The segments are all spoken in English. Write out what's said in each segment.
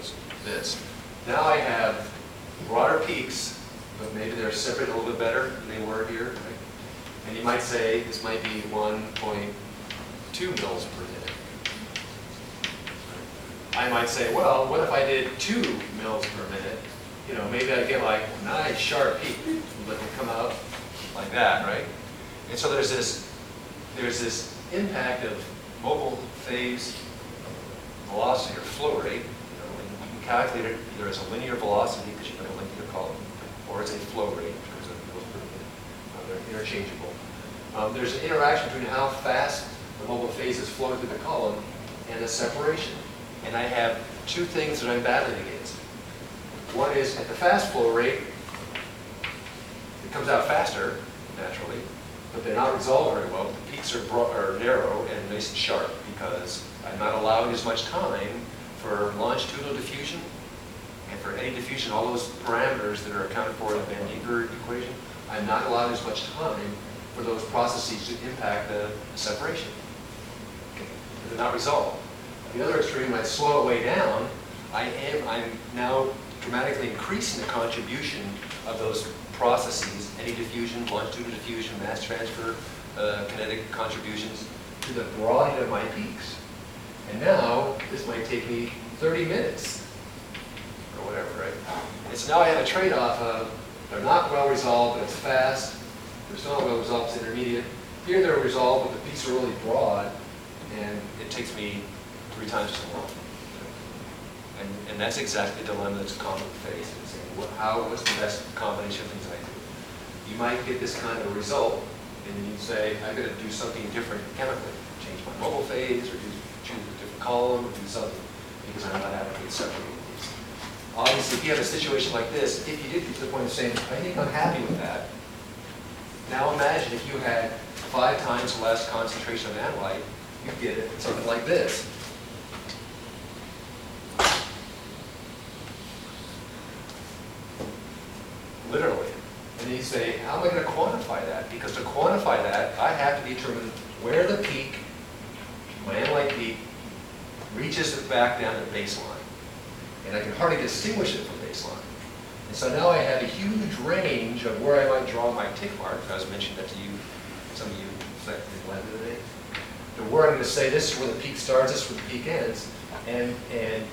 shows this. Now I have broader peaks, but maybe they're separated a little bit better than they were here. Right? And you might say this might be 1.2 mils per minute. I might say, well, what if I did 2 mils per minute? You know, maybe I'd get like a nice sharp peak, but it come out like that, right? And so there's this impact of mobile phase velocity or flow rate. You know, and you can calculate it either as a linear velocity because you have a linear column, or as a flow rate because of mils per minute. They're interchangeable. There's an interaction between how fast the mobile phases flow through the column and the separation. And I have two things that I'm battling against. One is at the fast flow rate, it comes out faster, naturally, but they're not resolved very well. The peaks are narrow and nice and sharp because I'm not allowing as much time for longitudinal diffusion and for eddy diffusion, all those parameters that are accounted for in the Van Dienker equation. I'm not allowing as much time for those processes to impact the separation. Okay. They're not resolved. At the other extreme, I slow it way down. I'm now dramatically increasing the contribution of those processes, eddy diffusion, longitudinal diffusion, mass transfer, kinetic contributions, to the broadening of my peaks. And now, this might take me 30 minutes, or whatever, right? And so now I have a trade-off of, they're not well resolved, but it's fast. They're still not well resolved, it's intermediate. Here they're resolved, but the peaks are really broad, and it takes me 3 times as long. And that's exactly the dilemma that's common faced. What's the best combination of things I do? You might get this kind of a result, and then you say, I've got to do something different chemically. Change my mobile phase, or choose a different column, or do something, because I'm not adequately separating these. Obviously, if you have a situation like this, if you did get to the point of saying, I think I'm happy with that, now imagine if you had 5 times less concentration of analyte, you'd get it something like this. Literally. And then you say, how am I going to quantify that? Because to quantify that, I have to determine where the peak, my analyte peak, reaches it back down to baseline. And I can hardly distinguish it from baseline. And so now I have a huge range of where I might draw my tick mark. I was mentioning that to you, some of you blended today. To where I'm going to say this is where the peak starts, this is where the peak ends. And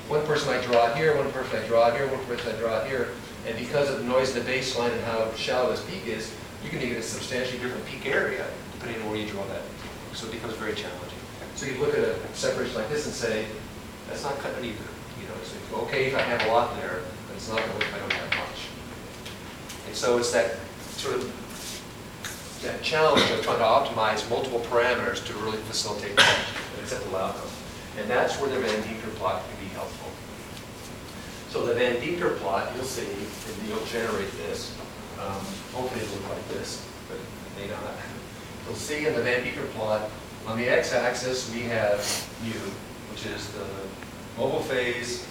one person might draw it here, one person might draw it here, one person might draw it here. And because of the noise in the baseline and how shallow this peak is, you can get a substantially different peak area depending on where you draw that. So it becomes very challenging. So you look at a separation like this and say, that's not cutting it either. You know, it's okay if I have a lot there, but it's not going to work if I don't have much. And so it's that sort of that challenge of trying to optimize multiple parameters to really facilitate an acceptable outcome. And that's where the Van Dienker plot can be helpful. So the Van Dienker plot, you'll see, and you'll generate this. Hopefully it'll look like this, but it may not. You'll see in the Van Dienker plot, on the x-axis we have mu, which is the mobile phase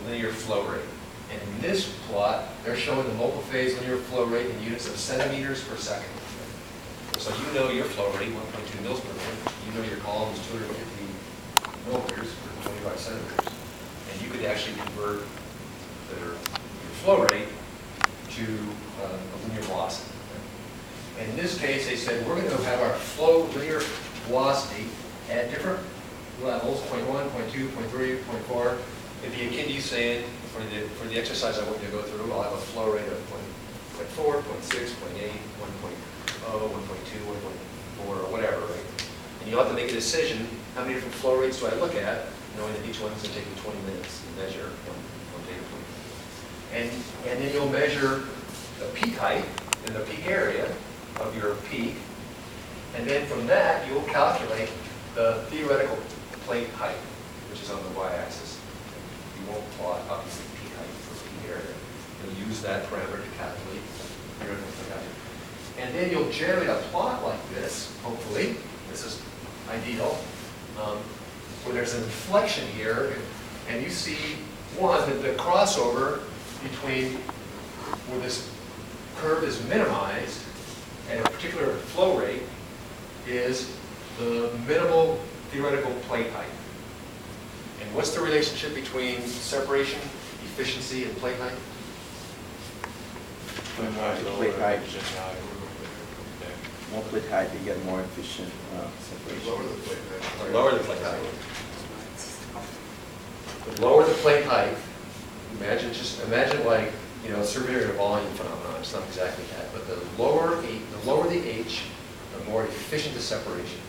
linear flow rate. And in this plot, they're showing the mobile phase linear flow rate in units of centimeters per second. So you know your flow rate, 1.2 mils per minute. You know your column is 250 milliliters per 25 centimeters. And you could actually convert your flow rate to a linear velocity. And in this case, they said, we're going to have our flow linear velocity at different levels, 0.1, 0.2, 0.3, 0.4. It'd be akin to you saying, for the exercise I want you to go through, I'll have a flow rate of 0.4, 0.6, 0.8, 1.0, 1.2, 1.4, or whatever, right? And you'll have to make a decision, how many different flow rates do I look at, knowing that each one is going to take you 20 minutes to measure one data point. And then you'll measure the peak height and the peak area of your peak. And then from that, you'll calculate the theoretical plate height, which is on the y-axis. You won't plot, obviously, peak height for peak area. You'll use that parameter to calculate theoretical plate height. And then you'll generate a plot like this, hopefully. This is ideal. Where there's an inflection here, and you see, one, that the crossover between where this curve is minimized and a particular flow rate is the minimal theoretical plate height. And what's the relationship between separation, efficiency, and plate height? Plate height. More plate height, you get more efficient separation. Lower the plate height. Lower the plate height. The lower the plate height, imagine like, you know, surveyor volume phenomenon. It's not exactly that, but the lower the H, the more efficient the separation.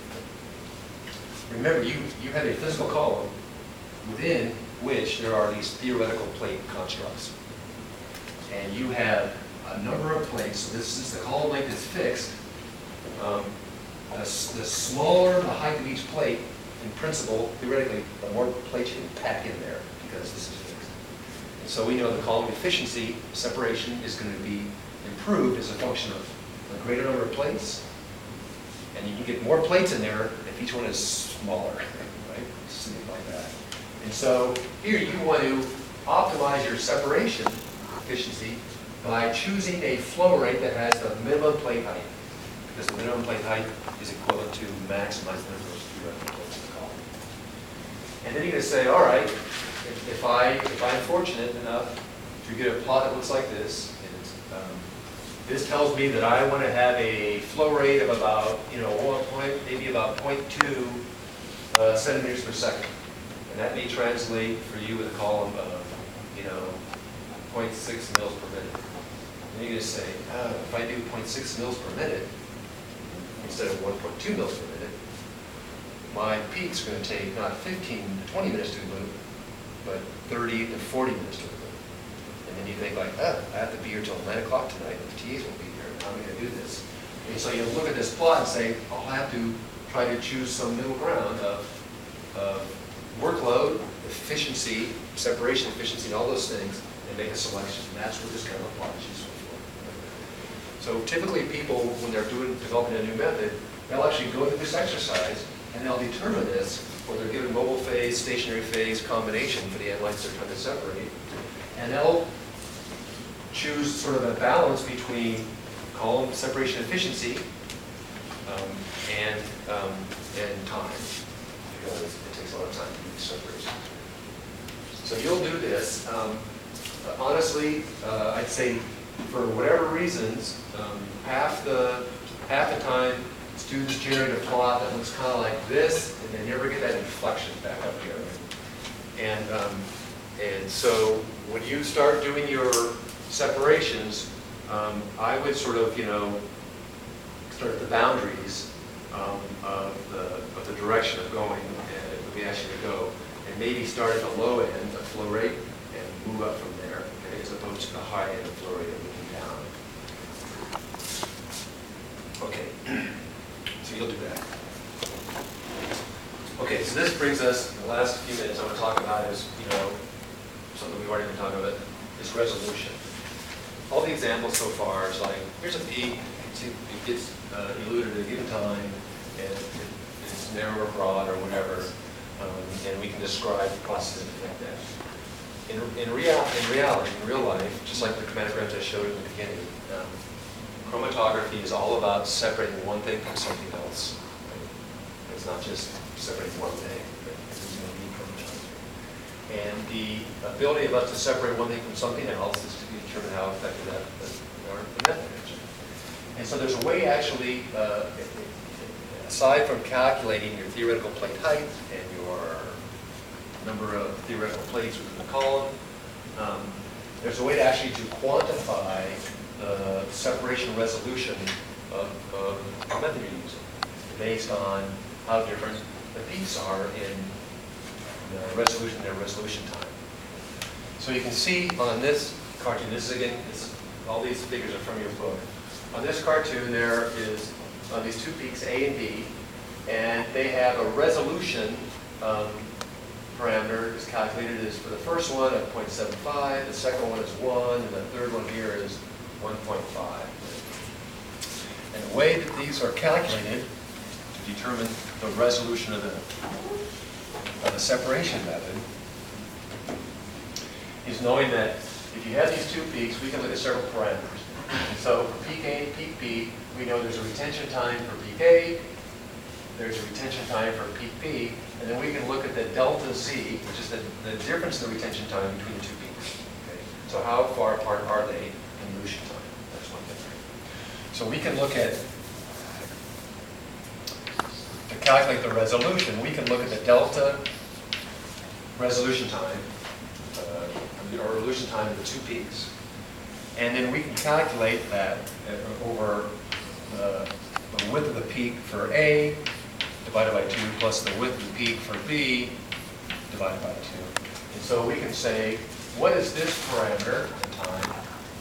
Remember, you have a physical column within which there are these theoretical plate constructs. And you have a number of plates, so this is the column length is fixed. The smaller the height of each plate, in principle, theoretically, the more plates you can pack in there because this is fixed. And so we know the column efficiency, separation, is going to be improved as a function of a greater number of plates. And you can get more plates in there if each one is smaller, right? Something like that. And so here you want to optimize your separation efficiency by choosing a flow rate that has the minimum plate height. Because the minimum plate height is equivalent to maximize the number of theoretical plates in the column. And then you're going to say, all right, if I'm fortunate enough to get a plot that looks like this, and this tells me that I want to have a flow rate of about, you know, maybe about 0.2 centimeters per second. And that may translate for you with a column of, you know, 0.6 mils per minute. And you're going to say, if I do 0.6 mils per minute, instead of 1.2 mils per minute, my peak's going to take not 15 to 20 minutes to loop, but 30 to 40 minutes to loop. And then you think like, I have to be here till 9 o'clock tonight, the TAs won't be here, how am I going to do this? And so you look at this plot and say, I'll have to try to choose some middle ground of workload, efficiency, separation efficiency, and all those things, and make a selection. And that's what this kind of plot is useful for. So typically people, when they're developing a new method, they'll actually go through this exercise and they'll determine this, or they're given mobile phase, stationary phase combination for the analytes they're trying to separate, and they'll choose sort of a balance between column separation efficiency and time, because it takes a lot of time to do these separations. So you'll do this. Honestly, I'd say for whatever reasons, half the time students generate a plot that looks kind of like this, and they never get that inflection back up here. And so when you start doing your separations, I would sort of, you know, start at the boundaries of the direction of going and we actually go, and maybe start at the low end of flow rate and move up from there, okay, as opposed to the high end of flow rate and moving down. Okay, so you'll do that. Okay, so this brings us, in the last few minutes, I want to talk about is, you know, something we've already been talking about, is resolution. All the examples so far is like, here's a peak, it gets eluded at a given time, and it's narrow or broad or whatever, and we can describe the process and affect that. In reality, in real life, just like the chromatographs I showed in the beginning, chromatography is all about separating one thing from something else. Right? It's not just separating one thing, but it's going to be chromatography. And the ability of us to separate one thing from something else is to determine how effective our method is. And so there's a way actually, aside from calculating your theoretical plate height and your number of theoretical plates within the column, there's a way to actually to quantify the separation resolution of the method you're using based on how different the peaks are in the resolution, their resolution time. So you can see on this cartoon, this is again, all these figures are from your book. On this cartoon there is these two peaks, A and B, and they have a resolution parameter is calculated as for the first one at 0.75, the second one is 1, and the third one here is 1.5. And the way that these are calculated to determine the resolution of the separation method is knowing that if you have these two peaks, we can look at several parameters. And so for peak A and peak B, we know there's a retention time for peak A, there's a retention time for peak B, And then we can look at the delta Z, which is the difference in the retention time between the two peaks. Okay? So how far apart are they in elution time? That's one thing. So we can look at, to calculate the resolution, we can look at the delta resolution time, or resolution time of the two peaks. And then we can calculate that over the width of the peak for A divided by 2 plus the width of the peak for B divided by 2. And so we can say, what is this parameter at time?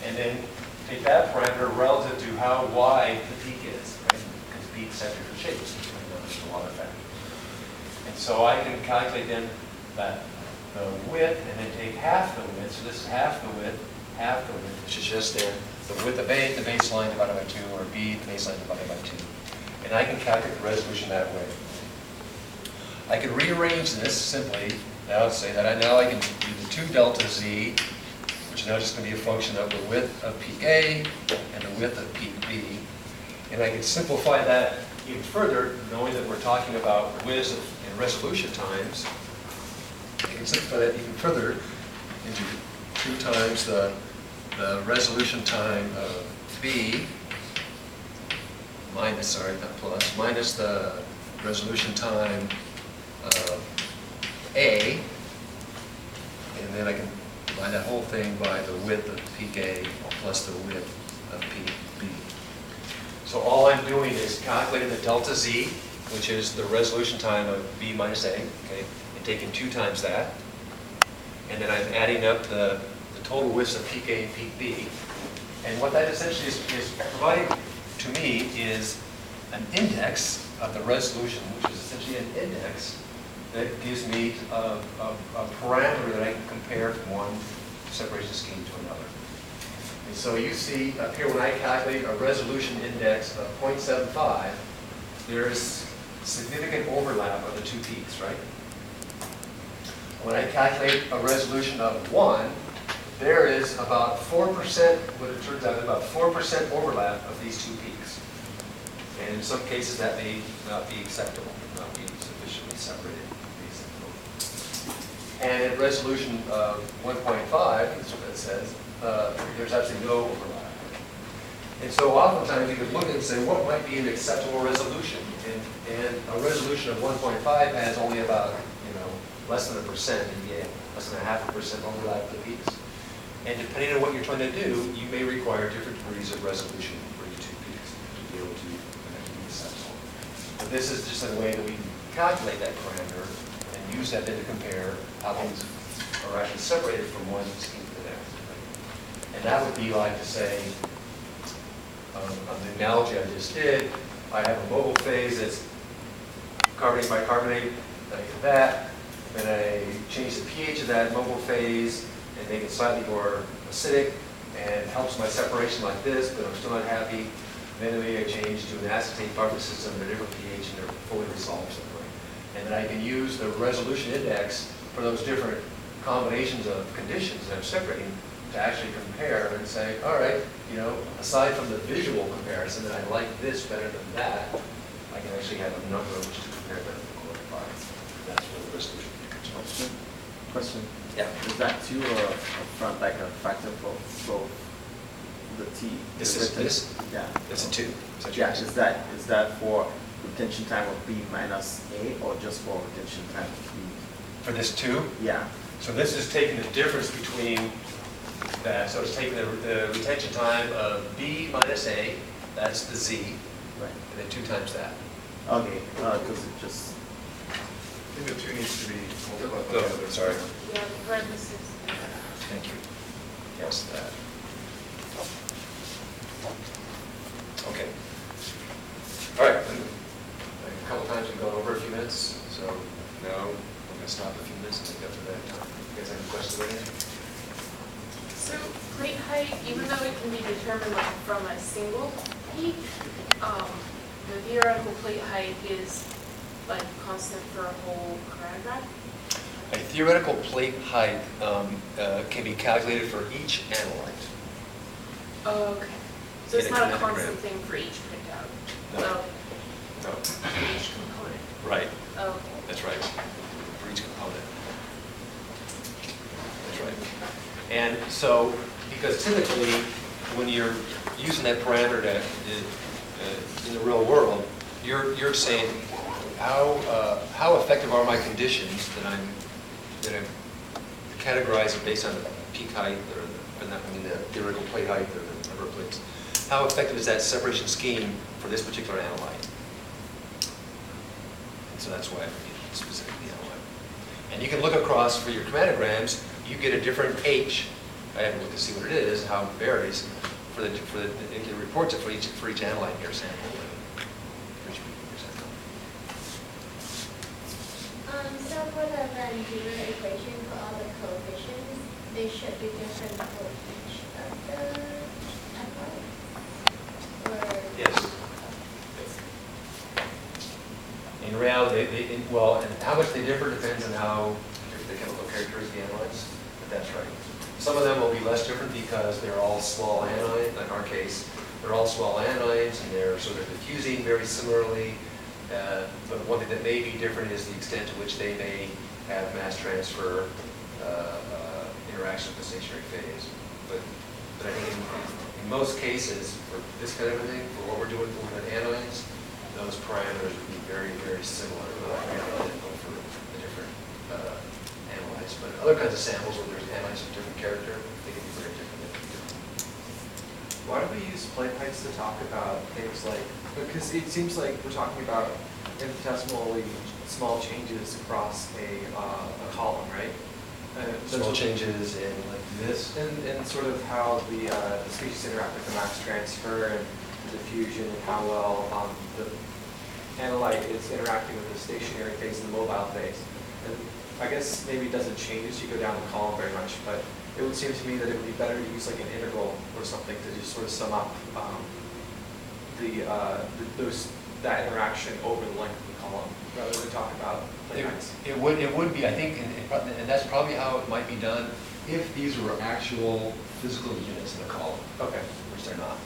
And then take that parameter relative to how wide the peak is, right? Because peak centrifugal shapes, the water factor. And so I can calculate then that the width and then take half the width. So this is half the width, which is just then the width of A, the baseline divided by 2, or B, the baseline divided by 2. And I can calculate the resolution that way. I can rearrange this simply, now say that now I can do the 2 delta Z, which is now just going to be a function of the width of peak A and the width of peak B. And I can simplify that even further, knowing that we're talking about widths and resolution times. I can simplify that even further into 2 times the resolution time of B minus, sorry, not plus, minus the resolution time of A, and then I can divide that whole thing by the width of peak A plus the width of peak B. So all I'm doing is calculating the delta Z, which is the resolution time of B minus A, okay, and taking 2 times that. And then I'm adding up the total widths of peak A and peak B. And what that essentially is providing to me is an index of the resolution, which is essentially an index that gives me a parameter that I can compare from one separation scheme to another. And so you see up here when I calculate a resolution index of 0.75, there's significant overlap of the two peaks, right? When I calculate a resolution of 1, there is about 4%, what it turns out, about 4% overlap of these two peaks. And in some cases that may not be acceptable, not be sufficiently separated. And at resolution of 1.5, that's what it says, there's actually no overlap. And so oftentimes you could look and say, what might be an acceptable resolution? And a resolution of 1.5 has only about, less than 1%, maybe less than 0.5% overlap of the peaks. And depending on what you're trying to do, you may require different degrees of resolution for your two peaks to be able to be acceptable. But this is just a way that we can calculate that parameter and use that then to compare how things are actually separated from one scheme to the next. And that would be like to say, on the analogy I just did, I have a mobile phase that's carbonate by carbonate, I get that, then I change the pH of that mobile phase and make it slightly more acidic, and it helps my separation like this, but I'm still not happy. Then maybe I change to an acetate buffer system at a different pH and they're fully resolved separately. And then I can use the resolution index for those different combinations of conditions that I'm separating to actually compare and say, all right, aside from the visual comparison that I like this better than that, I can actually have a number which to compare them by. That's where the resolution comes from. Question. Yeah. Is that 2 or front like a factor for both the T? This? Yeah. It's a 2. Yeah. Is that for retention time of B minus A or just for retention time of B? For this 2? Yeah. So this is taking the difference between that. So it's taking the retention time of B minus A, that's the Z, Right. and then 2 times that. Okay. Because it just. I think the 2 needs to be multiplied by Oh, the other. sorry. Yeah, parentheses. Thank you. Yes, that. Okay. All right. A couple times we've gone over a few minutes, so now I'm going to stop a few minutes and make up for that time. You guys have any questions about anything? So plate height, even though it can be determined from a single peak, the theoretical plate height is constant for a whole chronograph? A theoretical plate height can be calculated for each analyte. Oh, okay. So it's In a not a kinetic constant gram. thing for each printout? No. Okay. No. For each component? Right. Okay. That's right, for each component. That's right. And so, because typically, when you're using that parameter in the real world, you're saying, how effective are my conditions that I'm categorizing based on the peak height, or the theoretical plate height, or the number of plates. How effective is that separation scheme for this particular analyte? And so that's why I need specifically analyte. And you can look across for your chromatograms, you get a different H. I haven't looked to see what it is, how it varies. It reports it for each analyte in your sample. So for the Van Durer equation for all the coefficients, they should be different for each of the analytes? Or Yes. In reality, and how much they differ depends on how the chemical characteristics of the analytes, but that's right. Some of them will be less different because they're all small anions. In our case, they're all small anions, and they're diffusing very similarly. But one thing that may be different is the extent to which they may have mass transfer interaction with the stationary phase. But I think in most cases, for this kind of a thing, for what we're doing with anions, those parameters would be very, very similar for the different analytes. But other kinds of samples where there's analytes of different character, they can be very different. Why do we use plate heights to talk about things like, because it seems like we're talking about infinitesimally small changes across a column, right? Small changes in like this. And sort of how the species interact with the mass transfer and the diffusion, and how well the analyte is interacting with the stationary phase and the mobile phase. And I guess maybe it doesn't change as you go down the column very much, but it would seem to me that it would be better to use like an integral or something to just sort of sum up that interaction over the length of the column, rather than talk about plate heights. It would be, I think, and that's probably how it might be done if these were actual physical units in a column. Okay. Which they're not.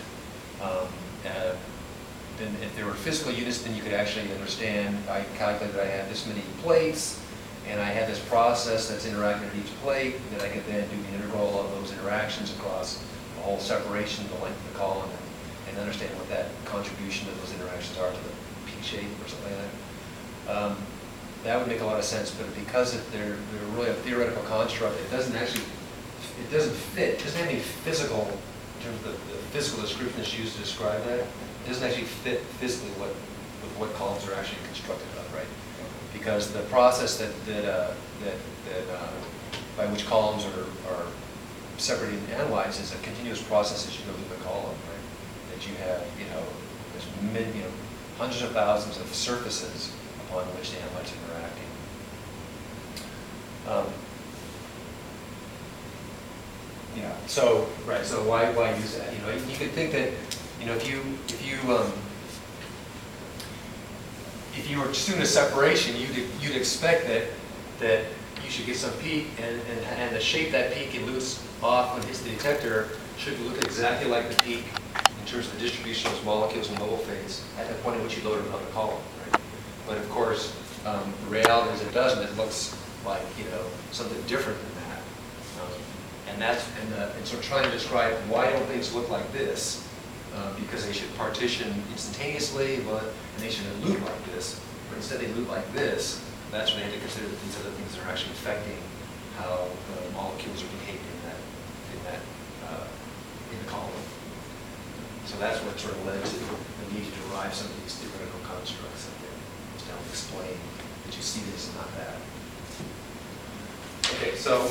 Then if there were physical units, then you could actually understand, I calculated I had this many plates, and I had this process that's interacting with each plate, and then I could then do the integral of those interactions across the whole separation, the length of the column, and understand what that contribution of those interactions are to the peak shape or something like that. That would make a lot of sense, but because they're really a theoretical construct, it doesn't fit, it doesn't have any physical, in terms of the physical description that's used to describe that, it doesn't actually fit physically with what columns are actually constructed of, right? Because the process by which columns are separated and analyzed is a continuous process as you go through the column, right? That you have, there's hundreds of thousands of surfaces upon which the analytes are interacting. So why use that? You could think that, if you were doing a separation, you'd expect that you should get some peak, and the shape that peak elutes off when it hits the detector should look exactly like the peak in terms of the distribution of those molecules in the mobile phase at the point at which you load it on the column, right? But of course, the reality is it doesn't. It looks like something different than that. And so trying to describe why don't things look like this, because they should partition instantaneously, and they should elute like this, but instead they elute like this. That's when they have to consider that these other things are actually affecting how the molecules are behaving in the column. So that's what sort of led to the need to derive some of these theoretical constructs to help explain that you see this and not that. Okay, so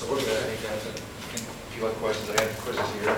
we're going to, I think, a few other questions. I have quizzes here.